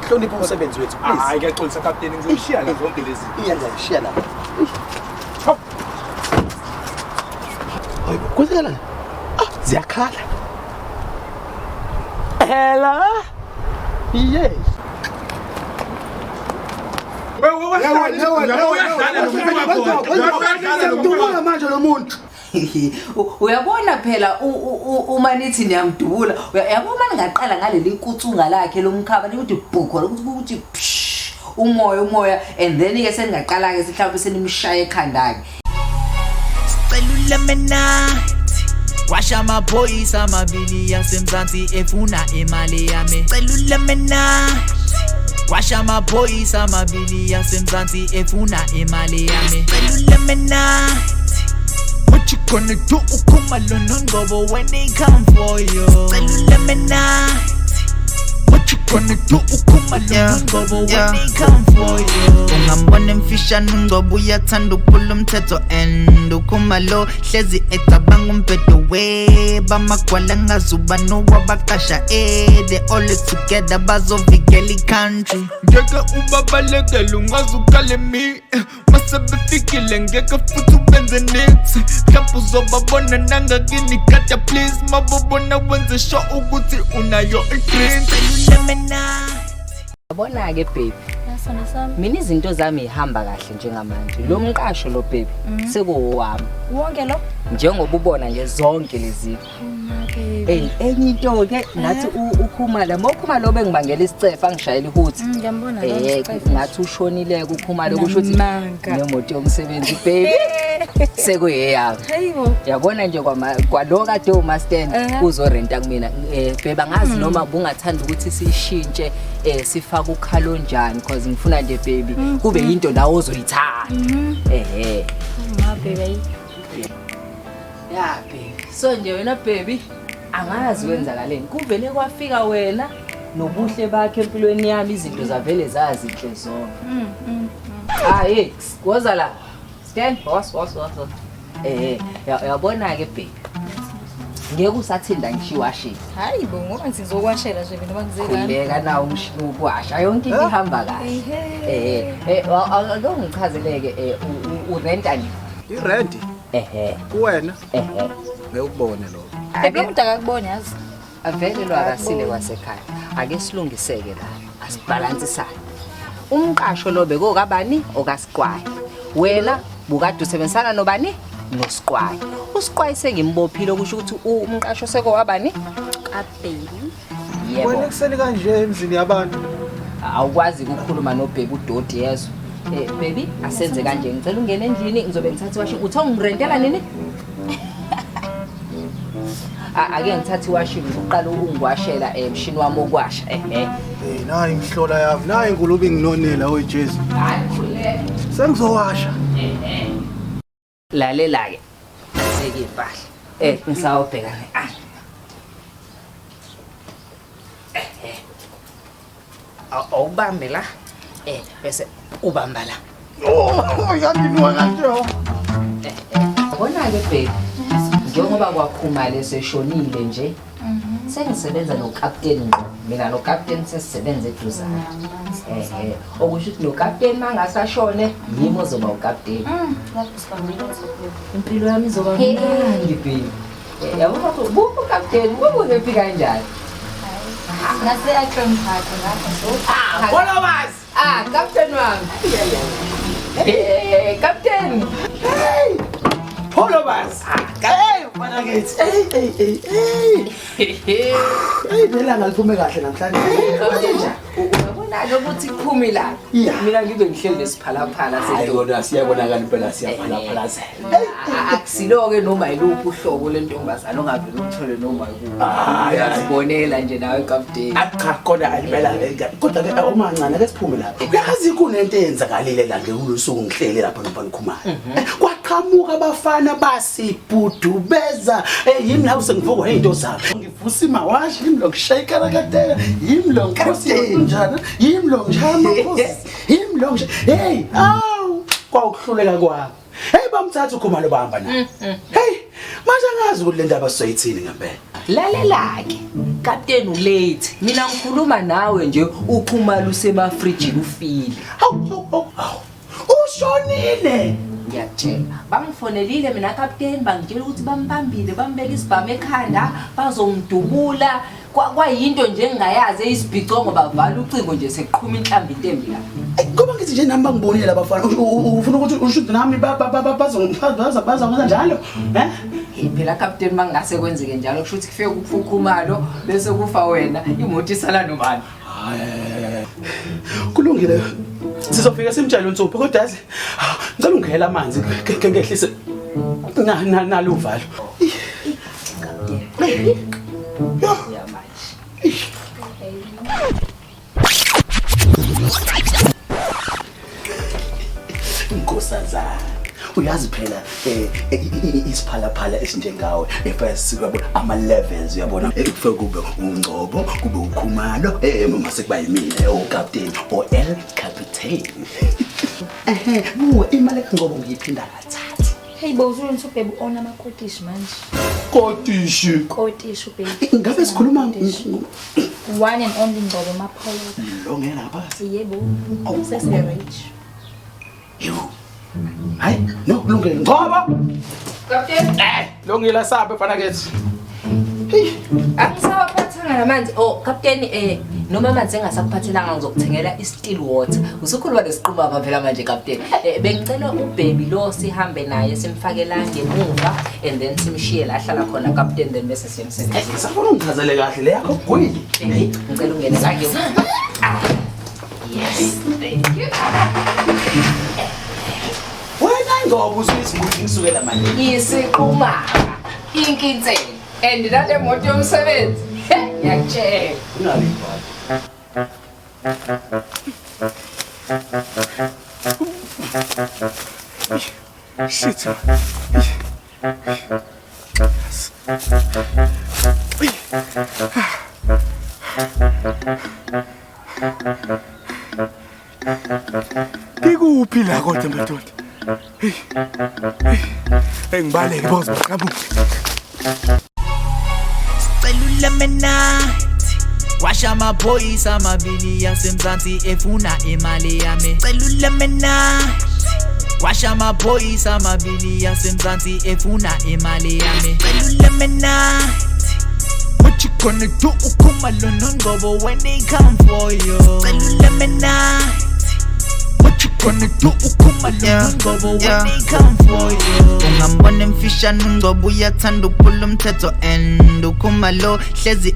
hlonipha umsebenzi wethu please. Hayi ngiyaxolisa kapteni ngizoyishiya la zonke lezi. Iyenza ishiya la. Hayi kwenzekala. Ziyakhala. Hello. Yes. Uyabona manje lo muntu. Uyabona phela uma nithi niyamdubula uyabona ningaqala ngaleli kuthunga lakhe lomkhaba ukuthi bhukho ukuthi umoya and then ke seningaqala ke sihlawumbe senimshaya ekhanda ke Sicela ulemenathi washa amaphoyisa amabili yasemzansi efuna imali yami Sicela ulemenathi washa amaphoyisa amabili yasemzansi efuna imali yami Sicela ulemenathi What you gonna do ukuma lo nongobo when they come for you Sicela ulemenathi What you gonna do ukuma lo nongobo when they come for you Ungambona emfishane ungobo uyathanda ukuphula umthetho and ukuma lo hlezi ecabanga umbhedo we bamagwala ngazuba nowabaqasha they always together bazovikela country ngeke ubabalekela ungazukale mi masebefikile ngeke futhi ubenze nix mhlawumbe uzobabona nangakini kata please mabobona wenze show ukuthi unayo idrink Yabona ke baby mina izinto zami ihamba kahle njengamanje lo mqasho lo baby sekuwami wonke lo njengoba ubona nje zonke lezi enye into ke ngathi ukhumala mokhumala lo bengibangela isicefa ngishayela ihuthi ngiyambona ngathi ushonile kukhumala kusho ukuthi nemoto yomsebenzi baby sekuyeyami hayibo yabona nje kwalo kade umastand uzorenta kumina baby angazi noma bungathanda ukuthi sishintshe sifaka ukhalo njani because ngifuna nje baby kube into la ozoyithanda baby yeah baby so nje wena baby angazi wenzakaleni kuvele kwafika wena nobuhle bakhe empilweni yami izinto zavele zazinhle zonke hey woza la stand boss yabona ke baby ngeke usathinda ngishiwashe hayibo ngoba sizokwashela nje mina mangizekani kuleka nawo umshini ukwasha yonke into ihamba kahle ake ungichazeleke urenta nje irent kuwena ngekubone lo Ebe umuntu akakubona yazi avele lo akasile kwasekhaya ake silungiseke la asibalansisane umqasho lo beko kabani okasiqwayi wena bukade usebenzisana nobani nosiqwayi usiqwayi sengimbophile kusho ukuthi umqasho seko wabani kaBaby yebo wena kuseni kanje emzini yabantu awukwazi ukukhuluma noBaby udodi yezo baby asenze kanje ngicela ungene endlini ngizobe ngithatha washi uthi ungirentela nini ake ngithatha iwashi uqala ungiwashela emshini wami okwasha nayi ngihlola yavi nayi ngulubi nginonela oyijesu hayi sengizowasha lalela ke seke impahla ngisawubhekana awubambe la bese ubamba la yandinwa kanjalo bona ke baby njengoba kwakhumala eseshonile nje sengisebenza noCaptain ngqo mina noCaptain sesisebenza eduzane okusho ukuthi noCaptain mangasashone yimi ozoba uCaptain impilo yami izoba mnandi baby yabona buku Captain kubuze fika kanjani nase action park ngapha so followers Captain wami Captain followers mana ngithi phela ngaliphume kahle namhlanje ubona ukuthi iphumi la mina ngibe ngihleli lesiphalaphala ayona siyabonakala impela siyaphalaphalazela akusiloke noma yiluphi uhlobo lentombazana ongavela ukuthole noma uyazibonela nje nawe Captain cha kodwa ayibela kodwa ke uma ncane ke siphume lapha uyazi kunento eyenzakalile la ngekusuku ngihlele lapha noPankhumala kwaqhamuka abafana basibhudubeza yimi la usengivukwa into zabo ngivusa imawashi yimi lo ngishayika rakatela yimi lo ngikhosi njana yimi lo ngishama khosi yimi lo hey kwawuhluleka kwami hey bamthatha ukhumalo bahamba naye hey Manje angazi ukuthi le ndaba sizoyithini ngempela. Lalela-ke kapteni ulate mina ngikhuluma nawe nje ukhumalo usemafrijini ufile. Hawu. Ushonile. Ngiyakutshela bangifonelile mina kapteni bangitshela ukuthi bambambile bambeka isibhamu ekhanda bazongidubula kwayinto nje engingayazi eyisibhicongo bavala ucingo nje seqhuma inhlambi intembi la. Ngoba ngithi nje nami bangibonile labafana ufuna ukuthi ushude nami bazongiza njalo phela kapteni mangase kwenzeke njalo kusho ukuthi kufike kufa ukhumalo bese kufa wena imoto isala nobani. Kulungile sizofika simtshele uNtsupho kodwa yazi ngicela ungihela amanzi ngehlise nalo uvalo. Nkosazana uyazi phela isiphalaphala esinjengawe efirst sikubona ama levels uyabona ekufike kube ungcobo kube ukhumalo mase kuba yimina okapteni o El Captain. Buwe imali engcobo ngiyiphinda kathathu. Hey bawuzulu Nsupho baby ona amakotishi manje. Kotishi baby. Ngabe sikhuluma one and only Ngcobo Maphola. lo ngena lapha. Yebo. Sese rich. Yo. Hayi no kulungile Ngcobo. Kapteni Lo ngila sabe mfana kethi. angisawaphathanga namanzi kapteni noma amanzi engasakuphathelanga ngizokuthengela i-still water usukhuluma lesiqhuma apha phela manje kapteni bengicela ubaby lo sihambe naye simfakela ngemuva and then simshiye la hlala khona kapteni then bese siyemsebenzisa Safuna ungichazele kahle le yakho gwini. ngicela ungene la ngemuva. Yes thank you. Wena Ngcobo usiziguthi ngisukela manje. Isiqhuma inkinsela and nale moto yomsebenzi ngiyakutshela. Unali. Shit. Ikuphi la kodwa madoda? Engibaleke boss baqabuke. Celula menathi washa amaphoyisa amabili yasemzansi efuna imali yami. Celula menathi washa amaphoyisa amabili yasemzansi efuna imali yami. Celula menathi what you gonna do ukhumalo noNgcobo when they come for you. Celula menathi what you gonna do ukhumalo noNgcobo when they come for you. Ungambona emfishane uNgcobo uyathanda ukuphula umthetho and ukhumalo hlezi